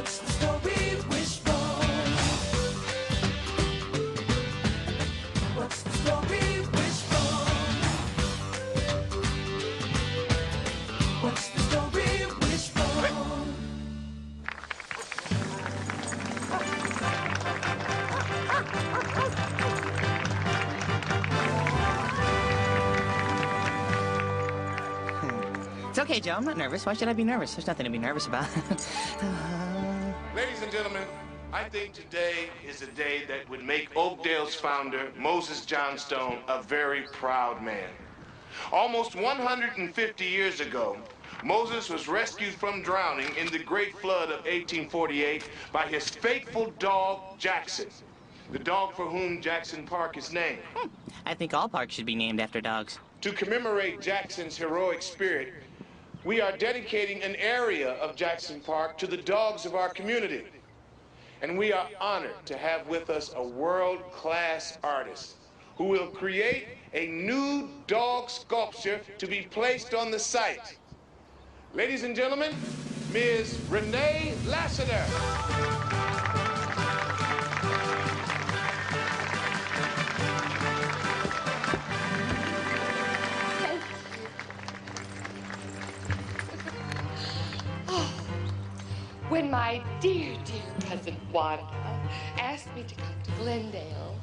What's the story, Wishbone? What's the story, Wishbone? What's the story, Wishbone? It's okay, Joe. I'm not nervous. Why should I be nervous? There's nothing to be nervous about. Ladies and gentlemen, I think today is a day that would make Oakdale's founder, Moses Johnstone, a very proud man. Almost 150 years ago, Moses was rescued from drowning in the Great Flood of 1848 by his faithful dog, Jackson, the dog for whom Jackson Park is named. I think all parks should be named after dogs. To commemorate Jackson's heroic spirit, we are dedicating an area of Jackson Park to the dogs of our community. And we are honored to have with us a world-class artist who will create a new dog sculpture to be placed on the site. Ladies and gentlemen, Ms. Renee Lassiter. When my dear, dear cousin Wanda asked me to come to Glendale.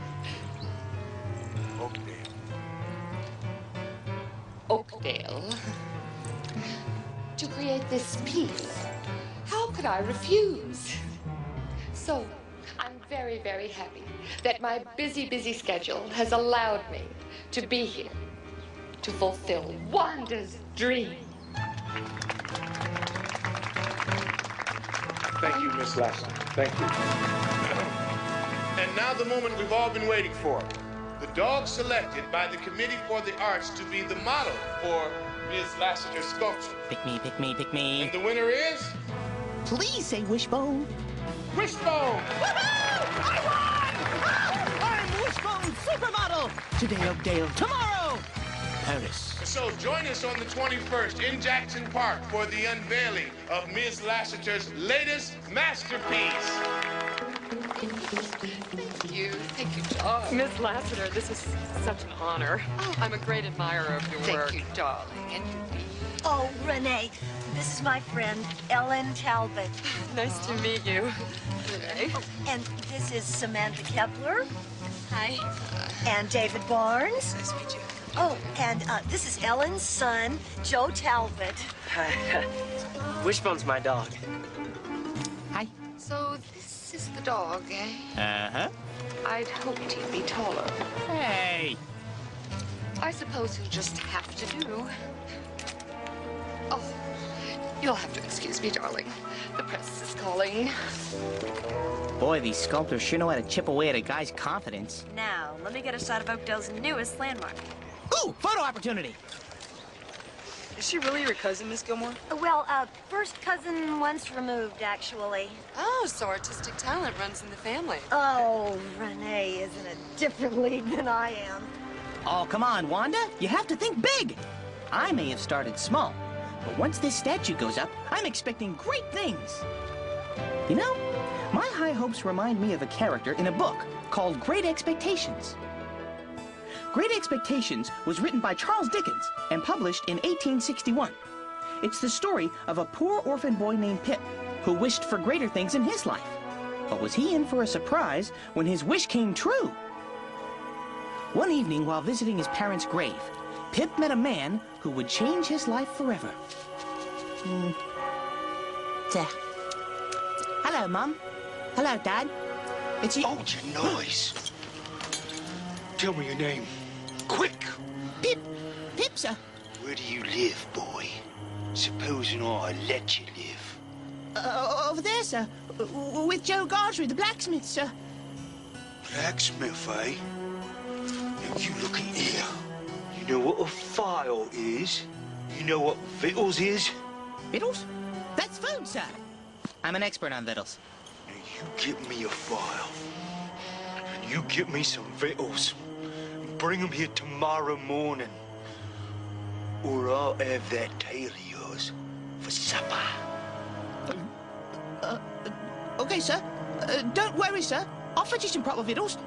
Oakdale. To create this piece. How could I refuse? So, I'm very, very happy that my busy, busy schedule has allowed me to be here to fulfill Wanda's dream. Thank you, Miss Lassiter. Thank you. And now the moment we've all been waiting for. The dog selected by the Committee for the Arts to be the model for Ms. Lassiter's sculpture. Pick me, pick me, pick me. And the winner is... Please say Wishbone. Wishbone! Woohoo! I won! I'm Wishbone Supermodel! Today, Oakdale. Tomorrow, Paris. So join us on the 21st in Jackson Park for the unveiling of Ms. Lassiter's latest masterpiece. Thank you, darling. Miss Lassiter, this is such an honor. I'm a great admirer of your work. Thank you, darling. And Oh, Renee, this is my friend, Ellen Talbot. Nice to meet you. Renee. And this is Samantha Kepler. Hi. And David Barnes. Nice to meet you. Oh, and this is Ellen's son, Joe Talbot. Wishbone's my dog. Hi. So this is the dog, eh? Uh-huh. I'd hoped he'd be taller. Hey. I suppose he'll just have to do. Oh, you'll have to excuse me, darling. The press is calling. Boy, these sculptors sure know how to chip away at a guy's confidence. Now, let me get a shot of Oakdale's newest landmark. Ooh, photo opportunity. Is she really your cousin, Miss Gilmore? Well, first cousin once removed, actually. Oh, so artistic talent runs in the family. Oh, Renee is in a different league than I am. Oh, come on, Wanda. You have to think big. I may have started small, but once this statue goes up, I'm expecting great things. You know, my high hopes remind me of a character in a book called Great Expectations. Great Expectations was written by Charles Dickens and published in 1861. It's the story of a poor orphan boy named Pip who wished for greater things in his life. But was he in for a surprise when his wish came true? One evening, while visiting his parents' grave, Pip met a man who would change his life forever. Hello, Mom. Hello, Dad. It's you. Hold your noise. Tell me your name. Quick! Pip. Pip, sir. Where do you live, boy? Supposing I let you live. Over there, sir. With Joe Gargery, the blacksmith, sir. Blacksmith, eh? Now you look in here. You know what a file is? You know what victuals is? Victuals? That's food, sir. I'm an expert on victuals. Now you get me a file. And you get me some victuals. And bring them here tomorrow morning. Or I'll have that tail of yours for supper. Okay, sir. Don't worry, sir. I'll fetch you some proper victuals.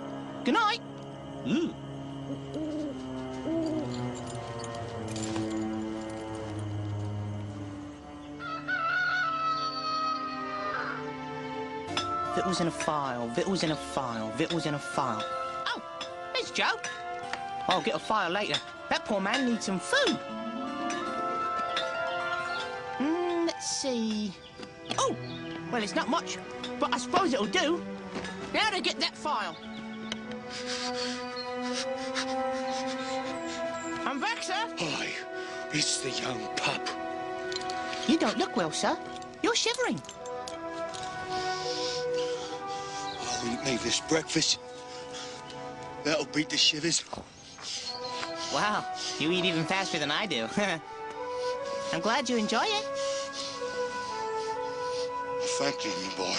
Good night. Ooh. Victuals in a file, victuals in a file, victuals in a file. Oh, there's Joe. I'll get a file later. That poor man needs some food. Let's see. Oh, well, it's not much, but I suppose it'll do. Now to get that file. I'm back, sir. Hi, it's the young pup. You don't look well, sir. You're shivering. I'll eat me this breakfast. That'll beat the shivers. Wow, you eat even faster than I do. I'm glad you enjoy it. Thank you, me boy.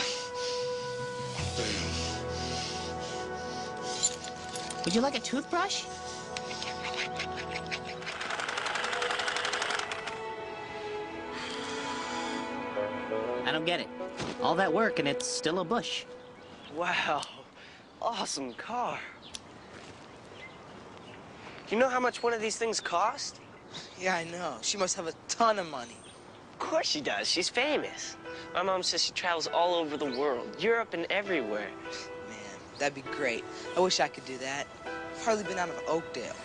Would you like a toothbrush? I don't get it. All that work and it's still a bush. Wow, awesome car. You know how much one of these things cost? Yeah, I know. She must have a ton of money. Of course she does. She's famous. My mom says she travels all over the world, Europe and everywhere. Man, that'd be great. I wish I could do that. I've hardly been out of Oakdale.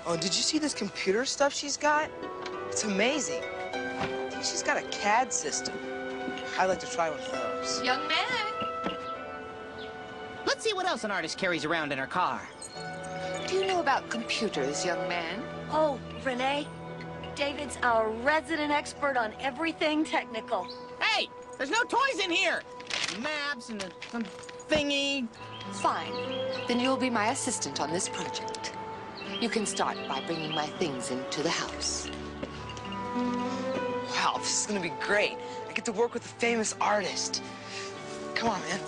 Oh, did you see this computer stuff she's got? It's amazing. I think she's got a CAD system. I'd like to try one of those. Young man, Let's see what else an artist carries around in her car. do you know about computers, young man? Oh, Renee, David's our resident expert on everything technical. Hey, there's no toys in here. Maps and some thingy. Fine. Then you'll be my assistant on this project. You can start by bringing my things into the house. Wow, this is gonna be great. I get to work with a famous artist. Come on, man.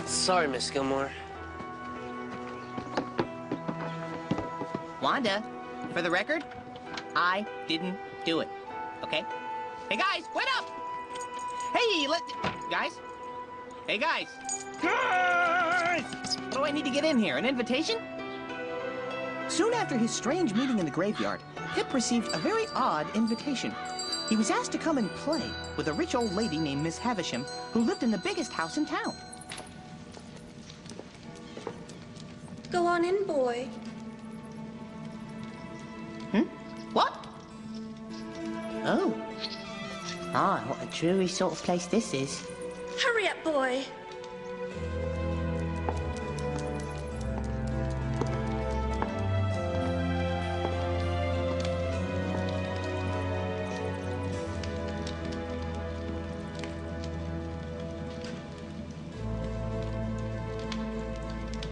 Sorry, Miss Gilmore. Wanda, for the record, I didn't do it. Okay? Hey guys, wait up! Hey, guys? Hey guys! Guys! What do I need to get in here? An invitation? Soon after his strange meeting in the graveyard, Pip received a very odd invitation. He was asked to come and play with a rich old lady named Miss Havisham, who lived in the biggest house in town. Go on in, boy. What? Oh. Ah, what a dreary sort of place this is. Hurry up, boy.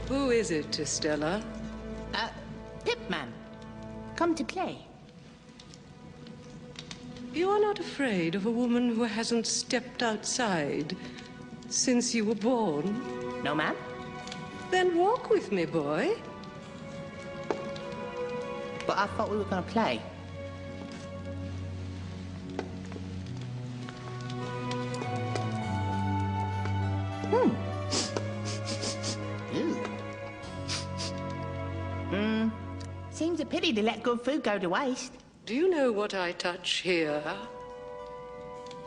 Who is it, Estella? Pip, ma'am. Come to play. You are not afraid of a woman who hasn't stepped outside since you were born? No, ma'am. Then walk with me, boy. But I thought we were going to play. Seems a pity to let good food go to waste. Do you know what I touch here?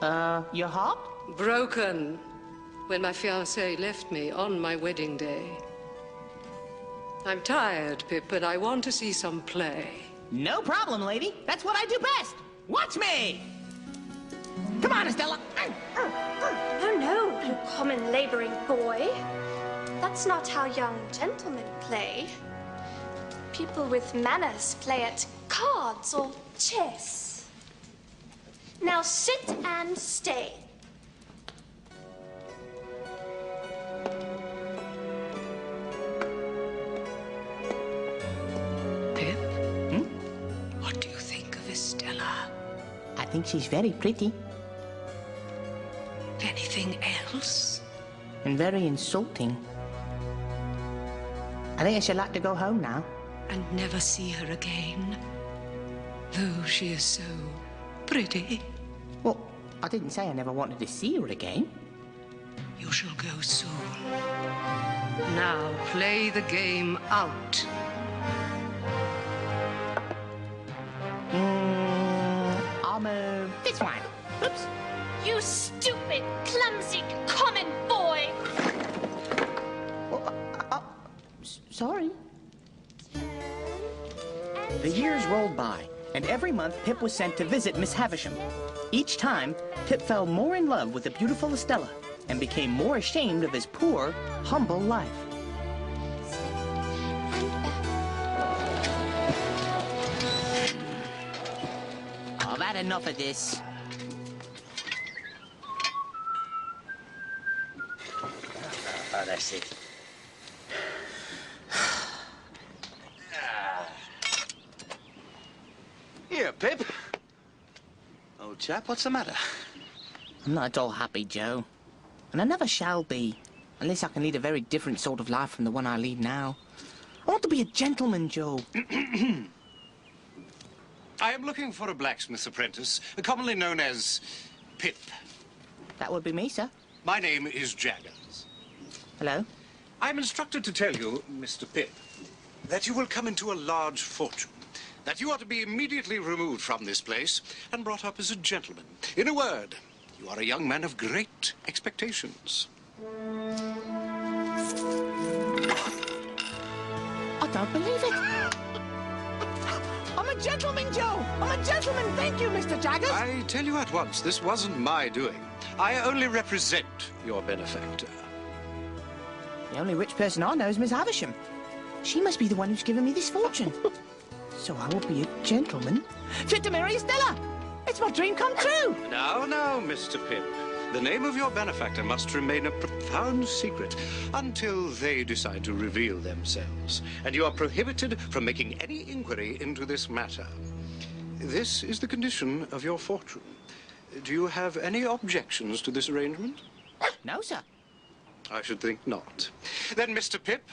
Your harp? Broken when my fiancé left me on my wedding day. I'm tired, Pip, and I want to see some play. No problem, lady. That's what I do best. Watch me! Come on, Estella. Oh no, you common laboring boy. That's not how young gentlemen play. People with manners play at cards or chess. Now sit and stay. Pip? What do you think of Estella? I think she's very pretty. Anything else? And very insulting. I think I should like to go home now. And never see her again. Though she is so pretty. Well, I didn't say I never wanted to see her again. You shall go soon. Now play the game out. I'll move this one. Oops. You stupid, clumsy, common boy! Sorry. The years rolled by, and every month Pip was sent to visit Miss Havisham. Each time, Pip fell more in love with the beautiful Estella and became more ashamed of his poor, humble life. I've had enough of this. Oh, that's it. Here, Pip. Old chap, what's the matter? I'm not at all happy, Joe. And I never shall be, unless I can lead a very different sort of life from the one I lead now. I want to be a gentleman, Joe. I am looking for a blacksmith apprentice, commonly known as Pip. That would be me, sir. My name is Jaggers. Hello? I am instructed to tell you, Mr. Pip, that you will come into a large fortune, that you are to be immediately removed from this place and brought up as a gentleman. In a word, you are a young man of great expectations. I don't believe it. I'm a gentleman, Joe. I'm a gentleman. Thank you, Mr. Jaggers. I tell you at once, this wasn't my doing. I only represent your benefactor. The only rich person I know is Miss Havisham. She must be the one who's given me this fortune. So I will be a gentleman fit to marry Estella. It's my dream come true. Now, Mr. Pip. The name of your benefactor must remain a profound secret until they decide to reveal themselves. And you are prohibited from making any inquiry into this matter. This is the condition of your fortune. Do you have any objections to this arrangement? No, sir. I should think not. Then, Mr. Pip,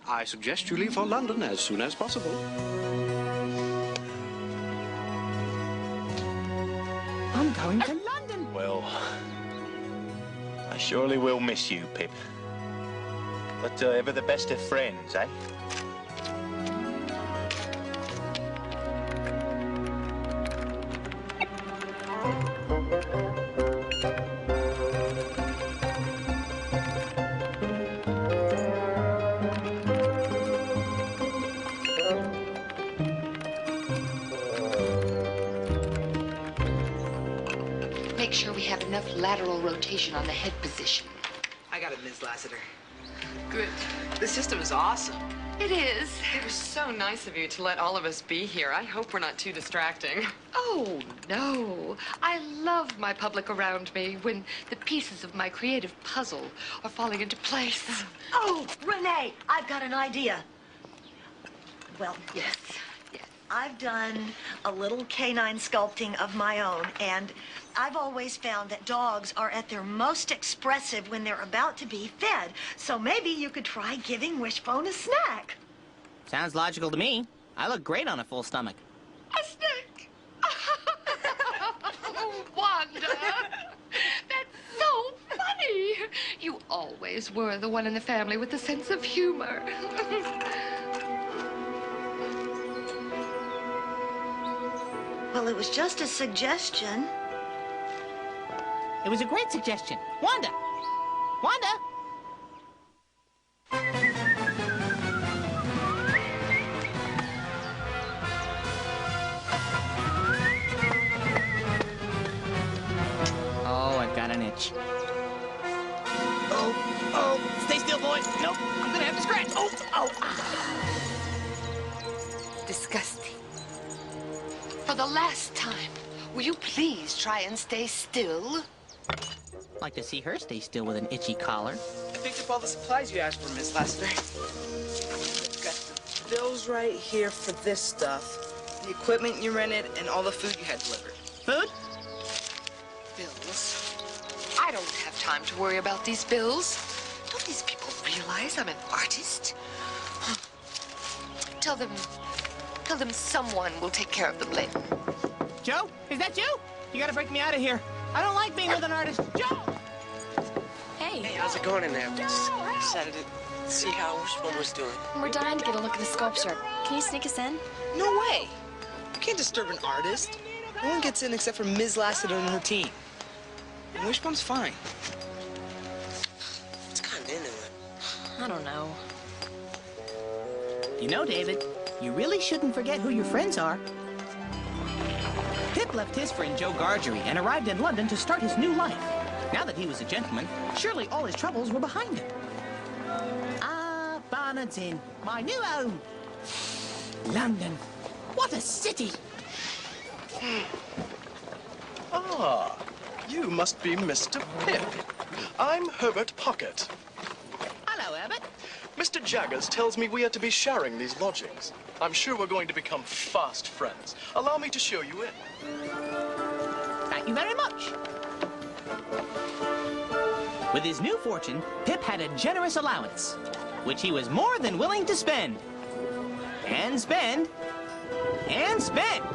I suggest you leave for London as soon as possible. I'm going to London. Well, I surely will miss you, Pip. But ever the best of friends, eh? Make sure we have enough lateral rotation on the head position. I got it, Ms. Lassiter. Good. This system is awesome. It is. It was so nice of you to let all of us be here. I hope we're not too distracting. Oh, no. I love my public around me when the pieces of my creative puzzle are falling into place. Oh, Renee, I've got an idea. Well, Yes. I've done a little canine sculpting of my own, and I've always found that dogs are at their most expressive when they're about to be fed. So maybe you could try giving Wishbone a snack. Sounds logical to me. I look great on a full stomach. A snack. Oh, Wanda. That's so funny. You always were the one in the family with a sense of humor. Well, it was just a suggestion. It was a great suggestion. Wanda! Wanda! Oh, I've got an itch. Oh, stay still, boy. Nope, I'm gonna have to scratch. Oh. Disgusting. For the last time, will you please try and stay still? I'd like to see her stay still with an itchy collar. I picked up all the supplies you asked for, Miss Lassiter. I've got the bills right here for this stuff, the equipment you rented, and all the food you had delivered. Food? Bills? I don't have time to worry about these bills. Don't these people realize I'm an artist? Tell them someone will take care of them later. Joe, is that you? You gotta break me out of here. I don't like being with an artist. Joe! Hey, how's it going in there? Just decided to see how Wishbone was doing. We're dying to get a look at the sculpture. Can you sneak us in? No way. You can't disturb an artist. No one gets in except for Ms. Lassiter and her team. And Wishbone's fine. It's kind of into it. I don't know. You know, David, you really shouldn't forget who your friends are. Pip left his friend Joe Gargery and arrived in London to start his new life. Now that he was a gentleman, surely all his troubles were behind him. Ah, Barnard's Inn, my new home. London, what a city! Ah, you must be Mr. Pip. I'm Herbert Pocket. Hello, Herbert. Mr. Jaggers tells me we are to be sharing these lodgings. I'm sure we're going to become fast friends. Allow me to show you in. Thank you very much. With his new fortune, Pip had a generous allowance, which he was more than willing to spend. And spend. And spend.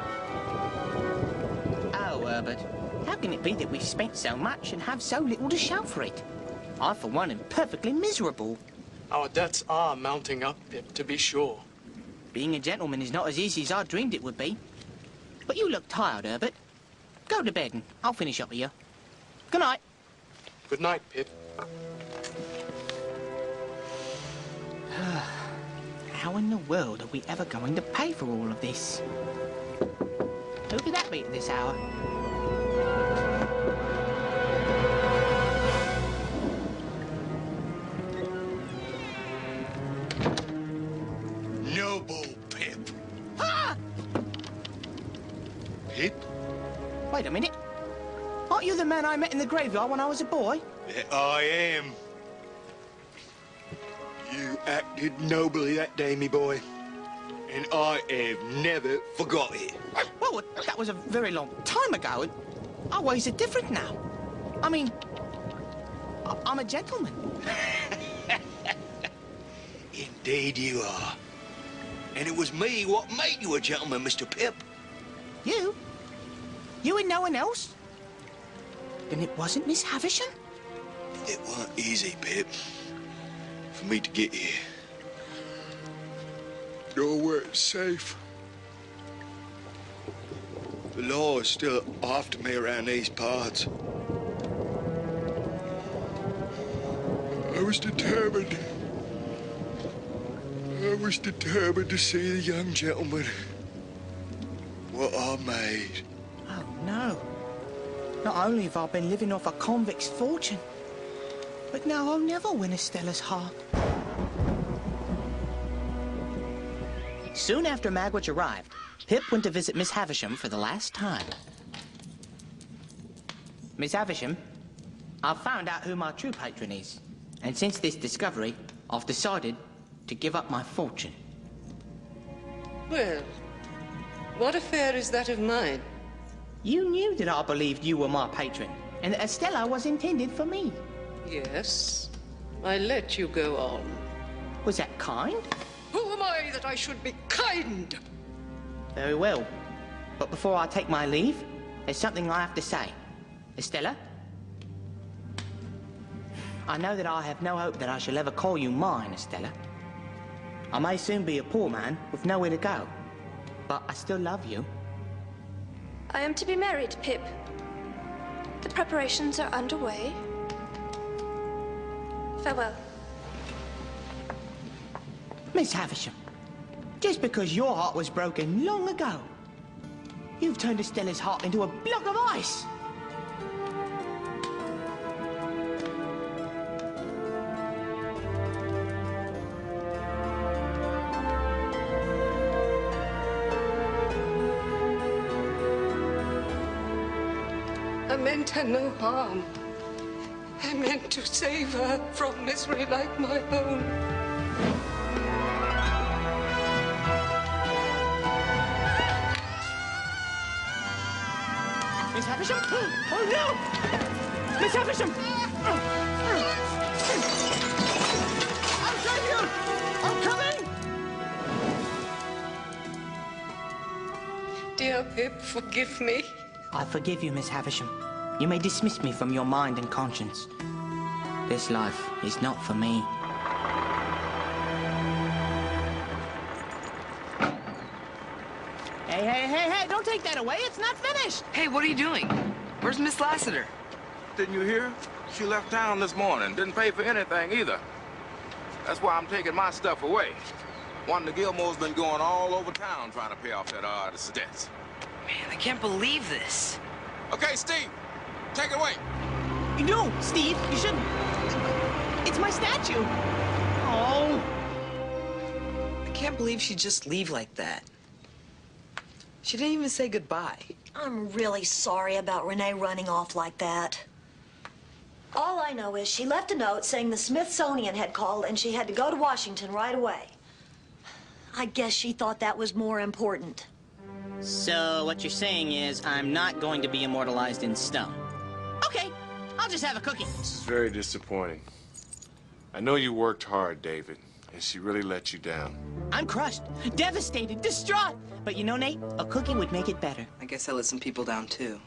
Oh, Herbert, how can it be that we've spent so much and have so little to show for it? I, for one, am perfectly miserable. Our debts are mounting up, Pip, to be sure. Being a gentleman is not as easy as I dreamed it would be. But you look tired, Herbert. Go to bed and I'll finish up with you. Good night. Good night, Pip. How in the world are we ever going to pay for all of this? Who could that be at this hour? Noble Pip. Ah! Pip? Wait a minute. Aren't you the man I met in the graveyard when I was a boy? I am. You acted nobly that day, me boy. And I have never forgot it. Well, that was a very long time ago, and our ways are different now. I mean, I'm a gentleman. Indeed you are. And it was me what made you a gentleman, Mr. Pip. You? You and no one else? Then it wasn't Miss Havisham? It weren't easy, Pip, for me to get here. Nor weren't safe. The law is still after me around these parts. I was determined to see the young gentleman what I made. Oh, no. Not only have I been living off a convict's fortune, but now I'll never win Estella's heart. Soon after Magwitch arrived, Pip went to visit Miss Havisham for the last time. Miss Havisham, I've found out who my true patron is. And since this discovery, I've decided to give up my fortune. Well, what affair is that of mine? You knew that I believed you were my patron, and that Estella was intended for me. Yes, I let you go on. Was that kind? Who am I that I should be kind? Very well. But before I take my leave, there's something I have to say. Estella? I know that I have no hope that I shall ever call you mine, Estella. I may soon be a poor man with nowhere to go, but I still love you. I am to be married, Pip. The preparations are underway. Farewell. Miss Havisham, just because your heart was broken long ago, you've turned Estella's heart into a block of ice. I meant her no harm. I meant to save her from misery like my own. Miss Havisham? Oh, no! Miss Havisham! I'll save you! I'm coming! Dear Pip, forgive me. I forgive you, Miss Havisham. You may dismiss me from your mind and conscience. This life is not for me. Hey, don't take that away. It's not finished. Hey, what are you doing? Where's Miss Lassiter? Didn't you hear? She left town this morning. Didn't pay for anything either. That's why I'm taking my stuff away. Wanda Gilmore's been going all over town trying to pay off that artist's debts. Man, I can't believe this. Okay, Steve, take it away. No, Steve, you shouldn't. It's my statue. Oh. I can't believe she'd just leave like that. She didn't even say goodbye. I'm really sorry about Renee running off like that. All I know is she left a note saying the Smithsonian had called and she had to go to Washington right away. I guess she thought that was more important. So what you're saying is I'm not going to be immortalized in stone. Okay, I'll just have a cookie. This is very disappointing. I know you worked hard, David, and she really let you down. I'm crushed, devastated, distraught. But you know, Nate, a cookie would make it better. I guess I let some people down, too.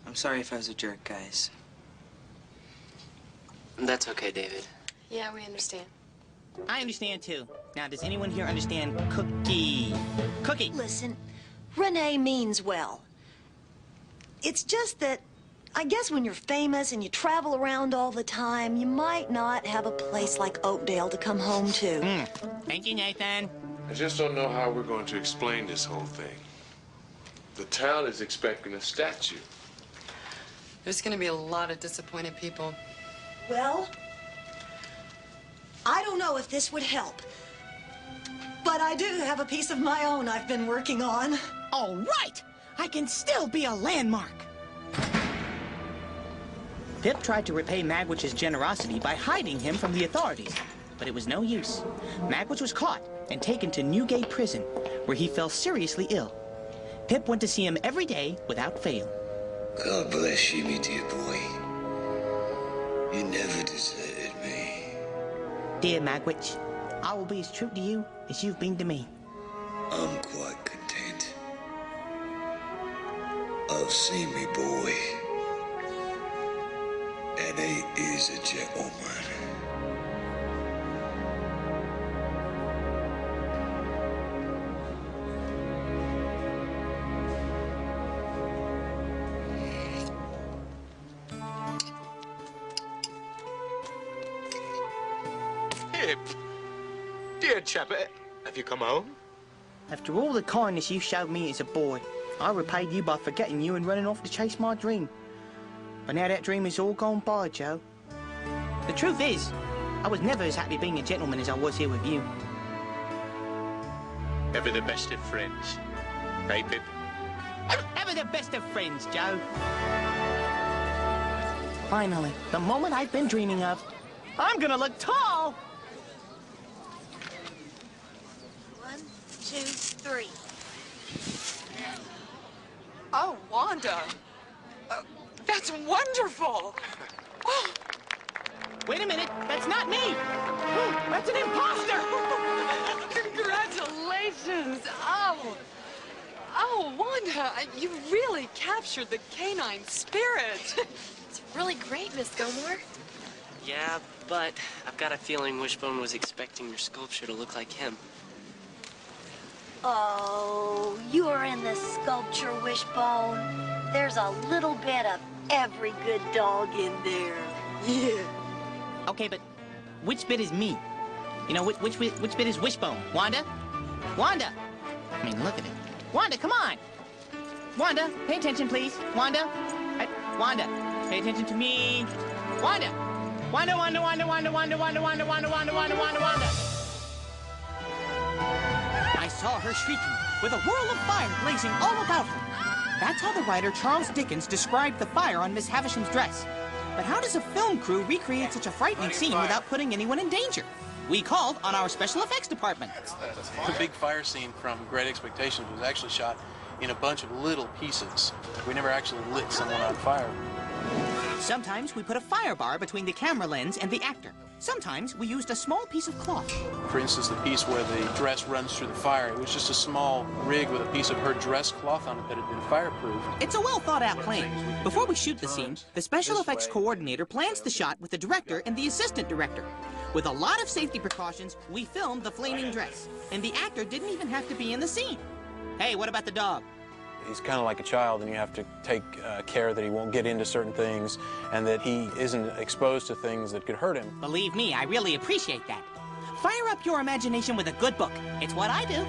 I'm sorry if I was a jerk, guys. That's okay, David. Yeah, we understand. I understand, too. Now, does anyone here understand cookie? Cookie! Listen, Renee means well. It's just that I guess when you're famous and you travel around all the time, you might not have a place like Oakdale to come home to. Thank you, Nathan. I just don't know how we're going to explain this whole thing. The town is expecting a statue. There's going to be a lot of disappointed people. Well, I don't know if this would help, but I do have a piece of my own I've been working on. All right! I can still be a landmark. Pip tried to repay Magwitch's generosity by hiding him from the authorities, but it was no use. Magwitch was caught and taken to Newgate Prison, where he fell seriously ill. Pip went to see him every day without fail. God bless you, me dear boy. You never deserted me. Dear Magwitch, I will be as true to you as you've been to me. I'm quite content. I've seen me boy, and he is a gentleman. Pip, dear chap, have you come home? After all the kindness you showed me as a boy, I repaid you by forgetting you and running off to chase my dream. But now that dream is all gone by, Joe. The truth is, I was never as happy being a gentleman as I was here with you. Ever the best of friends. Hey, Pip? Ever the best of friends, Joe. Finally, the moment I've been dreaming of. I'm gonna look tall! 1, 2, 3. Oh, Wanda. That's wonderful. Oh. Wait a minute, that's not me! That's an imposter! Congratulations! Oh, Wanda, you really captured the canine spirit. It's really great, Miss Gilmore. Yeah, but I've got a feeling Wishbone was expecting your sculpture to look like him. Oh, you're in the sculpture, Wishbone. There's a little bit of every good dog in there. Yeah. Okay, but which bit is me? You know, which bit is Wishbone? Wanda? Wanda! I mean, look at it. Wanda, come on! Wanda, pay attention, please. Wanda? Wanda, pay attention to me. Wanda! Wanda, Wanda, Wanda, Wanda, Wanda, Wanda, Wanda, Wanda, Wanda, Wanda, Wanda, Wanda! I saw her shrieking, with a whirl of fire blazing all about her. That's how the writer Charles Dickens described the fire on Miss Havisham's dress. But how does a film crew recreate such a frightening scene without putting anyone in danger? We called on our special effects department. The big fire scene from Great Expectations was actually shot in a bunch of little pieces. We never actually lit someone on fire. Sometimes we put a fire bar between the camera lens and the actor. Sometimes we used a small piece of cloth. For instance, the piece where the dress runs through the fire, it was just a small rig with a piece of her dress cloth on it that had been fireproof. It's a well-thought-out plan. Before we shoot the scene, the special effects coordinator plans the shot with the director and the assistant director. With a lot of safety precautions, we filmed the flaming dress, and the actor didn't even have to be in the scene. Hey, what about the dog? He's kind of like a child, and you have to take care that he won't get into certain things and that he isn't exposed to things that could hurt him. Believe me, I really appreciate that. Fire up your imagination with a good book. It's what I do.